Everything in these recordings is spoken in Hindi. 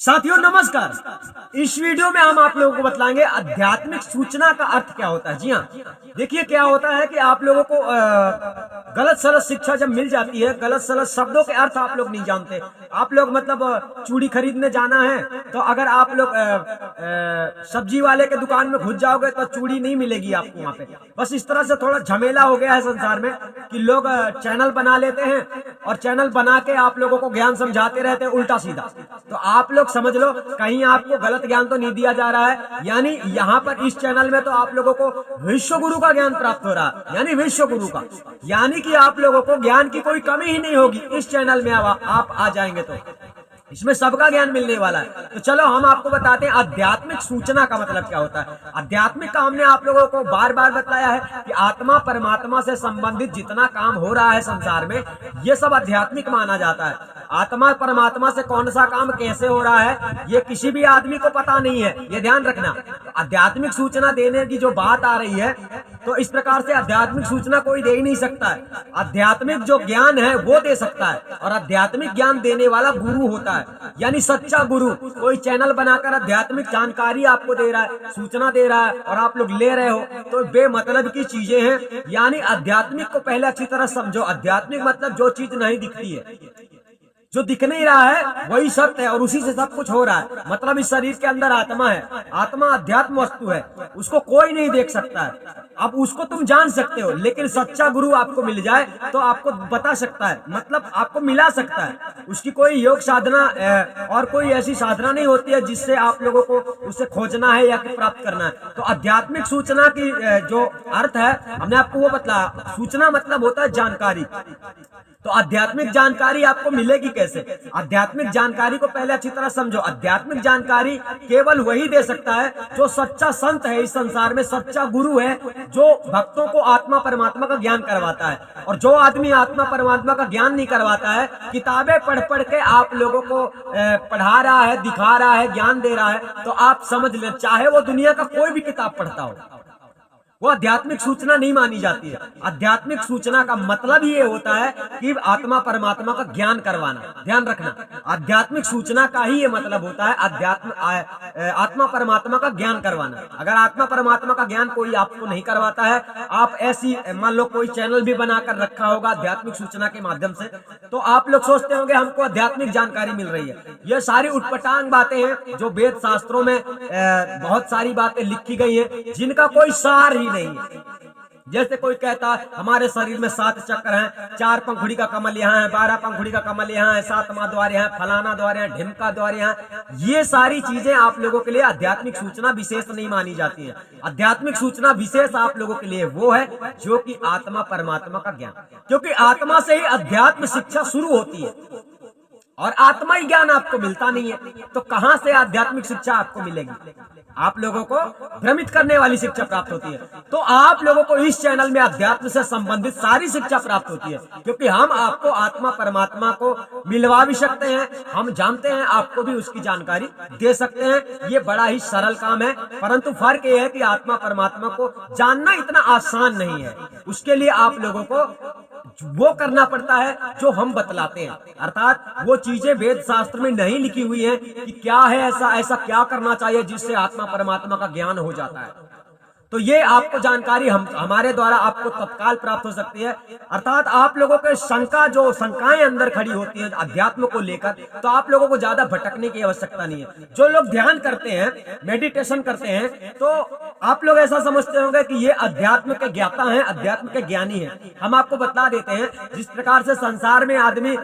साथियों नमस्कार। इस वीडियो में हम आप लोगों को बतलाएंगे आध्यात्मिक सूचना का अर्थ क्या होता है। जी हाँ, देखिए क्या होता है कि आप लोगों को गलत सलत शिक्षा जब मिल जाती है, गलत सलत शब्दों के अर्थ आप लोग नहीं जानते। आप लोग मतलब चूड़ी खरीदने जाना है तो अगर आप लोग सब्जी वाले के दुकान में घुस जाओगे तो चूड़ी नहीं मिलेगी आपको वहाँ पे। बस इस तरह से थोड़ा झमेला हो गया है संसार में कि लोग चैनल बना लेते हैं और चैनल बना के आप लोगों को ज्ञान समझाते रहते हैं उल्टा सीधा। तो आप लोग समझ लो कहीं आपको गलत ज्ञान तो नहीं दिया जा रहा है। यानी यहाँ पर इस चैनल में तो आप लोगों को विश्व गुरु का ज्ञान प्राप्त हो रहा है, यानी विश्व गुरु का, यानी कि आप लोगों को ज्ञान की कोई कमी ही नहीं होगी। इस चैनल में आप आ जाएंगे तो इसमें सबका ज्ञान मिलने वाला है। तो चलो हम आपको बताते हैं आध्यात्मिक सूचना का मतलब क्या होता है। आध्यात्मिक का हमने आप लोगों को बार बार बताया है कि आत्मा परमात्मा से संबंधित जितना काम हो रहा है संसार में, ये सब आध्यात्मिक माना जाता है। आत्मा परमात्मा से कौन सा काम कैसे हो रहा है ये किसी भी आदमी को पता नहीं है, ये ध्यान रखना। आध्यात्मिक सूचना देने की जो बात आ रही है तो इस प्रकार से आध्यात्मिक सूचना कोई दे ही नहीं सकता है। आध्यात्मिक जो ज्ञान है वो दे सकता है और आध्यात्मिक ज्ञान देने वाला गुरु होता है, यानी सच्चा गुरु। कोई चैनल बनाकर आध्यात्मिक जानकारी आपको दे रहा है, सूचना दे रहा है और आप लोग ले रहे हो तो बेमतलब की चीजें हैं। यानी आध्यात्मिक को पहले अच्छी तरह समझो। आध्यात्मिक मतलब जो चीज नहीं दिखती है, जो दिख नहीं रहा है वही सत्य है और उसी से सब कुछ हो रहा है। मतलब इस शरीर के अंदर आत्मा है, आत्मा अध्यात्म वस्तु है, उसको कोई नहीं देख सकता है। अब उसको तुम जान सकते हो, लेकिन सच्चा गुरु आपको मिल जाए तो आपको बता सकता है, मतलब आपको मिला सकता है। उसकी कोई योग साधना और कोई ऐसी साधना नहीं होती है जिससे आप लोगों को उसे खोजना है या प्राप्त करना है। तो आध्यात्मिक सूचना की जो अर्थ है हमने आपको वो बतलाया। सूचना मतलब होता है जानकारी। तो आध्यात्मिक जानकारी आपको मिलेगी कैसे? आध्यात्मिक जानकारी को पहले अच्छी तरह समझो। आध्यात्मिक जानकारी केवल वही दे सकता है जो सच्चा संत है इस संसार में, सच्चा गुरु है जो भक्तों को आत्मा परमात्मा का ज्ञान करवाता है। और जो आदमी आत्मा परमात्मा का ज्ञान नहीं करवाता है, किताबें पढ़ पढ़ के आप लोगों को पढ़ा रहा है, दिखा रहा है, ज्ञान दे रहा है, तो आप समझ ले चाहे वो दुनिया का कोई भी किताब पढ़ता हो, वो आध्यात्मिक सूचना नहीं मानी जाती है। आध्यात्मिक सूचना का मतलब ये होता है कि आत्मा परमात्मा का ज्ञान करवाना। ध्यान रखना, आध्यात्मिक सूचना का ही ये मतलब होता है आत्मा परमात्मा का ज्ञान करवाना। अगर आत्मा परमात्मा का ज्ञान कोई आपको नहीं करवाता है, आप ऐसी मान लो कोई चैनल भी बनाकर रखा होगा आध्यात्मिक सूचना के माध्यम से, तो आप लोग सोचते होंगे हमको आध्यात्मिक जानकारी मिल रही है। ये सारी उटपटांग बातें हैं जो वेद शास्त्रों में बहुत सारी बातें लिखी गई है जिनका कोई सार ही नहीं है। जैसे कोई कहता है हमारे शरीर में 7 चक्र हैं, 4 पंखुड़ी का कमल यहाँ है, 12 पंखुड़ी का कमल यहाँ है, 7वां द्वार यहाँ है, फलाना द्वार यहाँ, ढिमका द्वार यहाँ। ये सारी चीजें आप लोगों के लिए आध्यात्मिक सूचना विशेष नहीं मानी जाती है। आध्यात्मिक सूचना विशेष आप लोगों के लिए वो है जो कि आत्मा परमात्मा का ज्ञान, क्योंकि आत्मा से ही अध्यात्म शिक्षा शुरू होती है और आत्मा ही ज्ञान आपको मिलता नहीं है, तो कहां से आध्यात्मिक शिक्षा आपको मिलेगी? आप लोगों को भ्रमित करने वाली शिक्षा प्राप्त होती है। तो आप लोगों को इस चैनल में अध्यात्म से संबंधित सारी शिक्षा प्राप्त होती है, क्योंकि हम आपको आत्मा परमात्मा को मिलवा भी सकते हैं, हम जानते हैं, आपको भी उसकी जानकारी दे सकते हैं। ये बड़ा ही सरल काम है, परंतु फर्क ये है कि आत्मा परमात्मा को जानना इतना आसान नहीं है। उसके लिए आप लोगों को वो करना पड़ता है जो हम बतलाते हैं, अर्थात वो चीजें वेद शास्त्र में नहीं लिखी हुई है कि क्या है ऐसा क्या करना चाहिए जिससे आत्मा परमात्मा का ज्ञान हो जाता है। तो ये आपको जानकारी हमारे द्वारा आपको तत्काल प्राप्त हो सकती है। अर्थात आप लोगों के शंकाएं अंदर खड़ी होती हैं अध्यात्म को लेकर, तो आप लोगों को ज्यादा भटकने की आवश्यकता नहीं है। जो लोग ध्यान करते हैं, मेडिटेशन करते हैं, तो आप लोग ऐसा समझते होंगे कि ये अध्यात्म के ज्ञाता हैं, अध्यात्म के ज्ञानी हैं। हम आपको बता देते हैं जिस प्रकार से संसार में आदमी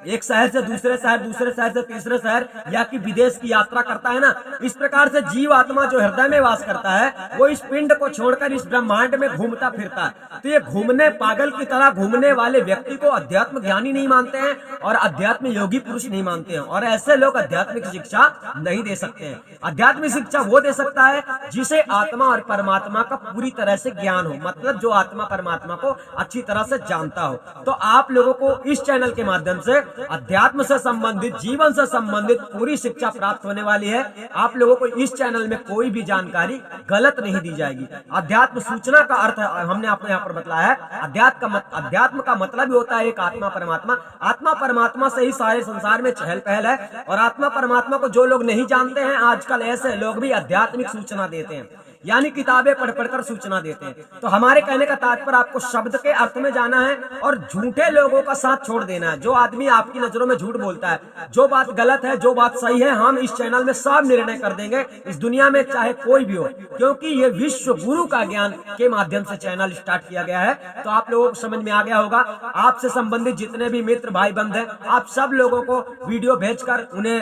एक शहर से दूसरे शहर, दूसरे शहर से तीसरे शहर या कि विदेश की यात्रा करता है ना, इस प्रकार से जीव आत्मा जो हृदय में वास करता है वो इस पिंड को छोड़कर इस ब्रह्मांड में घूमता फिरता है। तो ये घूमने पागल की तरह घूमने वाले व्यक्ति को अध्यात्म ज्ञानी नहीं मानते हैं और अध्यात्म योगी पुरुष नहीं मानते हैं, और ऐसे लोग आध्यात्मिक शिक्षा नहीं दे सकते हैं। आध्यात्मिक शिक्षा वो दे सकता है जिसे आत्मा और परमात्मा का पूरी तरह से ज्ञान हो, मतलब जो आत्मा परमात्मा को अच्छी तरह से जानता हो। तो आप लोगों को इस चैनल के माध्यम से अध्यात्म से संबंधित, जीवन से संबंधित पूरी शिक्षा प्राप्त होने वाली है। आप लोगों को इस चैनल में कोई भी जानकारी गलत नहीं दी जाएगी। अध्यात्म सूचना का अर्थ हमने आपको यहाँ पर बताया है। अध्यात्म का मतलब ही होता है एक आत्मा परमात्मा। आत्मा परमात्मा से ही सारे संसार में चहल पहल है, और आत्मा परमात्मा को जो लोग नहीं जानते हैं, आजकल ऐसे लोग भी आध्यात्मिक सूचना देते हैं, यानी किताबें पढ़ पढ़कर सूचना देते हैं। तो हमारे कहने का तात्पर्य आपको शब्द के अर्थ में जाना है और झूठे लोगों का साथ छोड़ देना है। जो आदमी आपकी नजरों में झूठ बोलता है, जो बात गलत है, जो बात सही है, हम इस चैनल में सब निर्णय कर देंगे, इस दुनिया में चाहे कोई भी हो, क्योंकि ये विश्व गुरु का ज्ञान के माध्यम से चैनल स्टार्ट किया गया है। तो आप लोगों को समझ में आ गया होगा। आपसे संबंधित जितने भी मित्र भाई बंद हैं, आप सब लोगों को वीडियो भेजकर उन्हें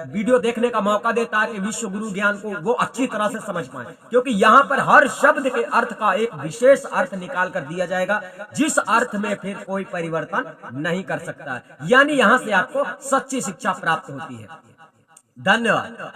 वीडियो देखने का मौका दे, ताकि विश्व गुरु ज्ञान को वो अच्छी तरह से समझ पाए, क्योंकि यहाँ पर हर शब्द के अर्थ का एक विशेष अर्थ निकाल कर दिया जाएगा, जिस अर्थ में फिर कोई परिवर्तन नहीं कर सकता है। यानी यहाँ से आपको सच्ची शिक्षा प्राप्त होती है। धन्यवाद।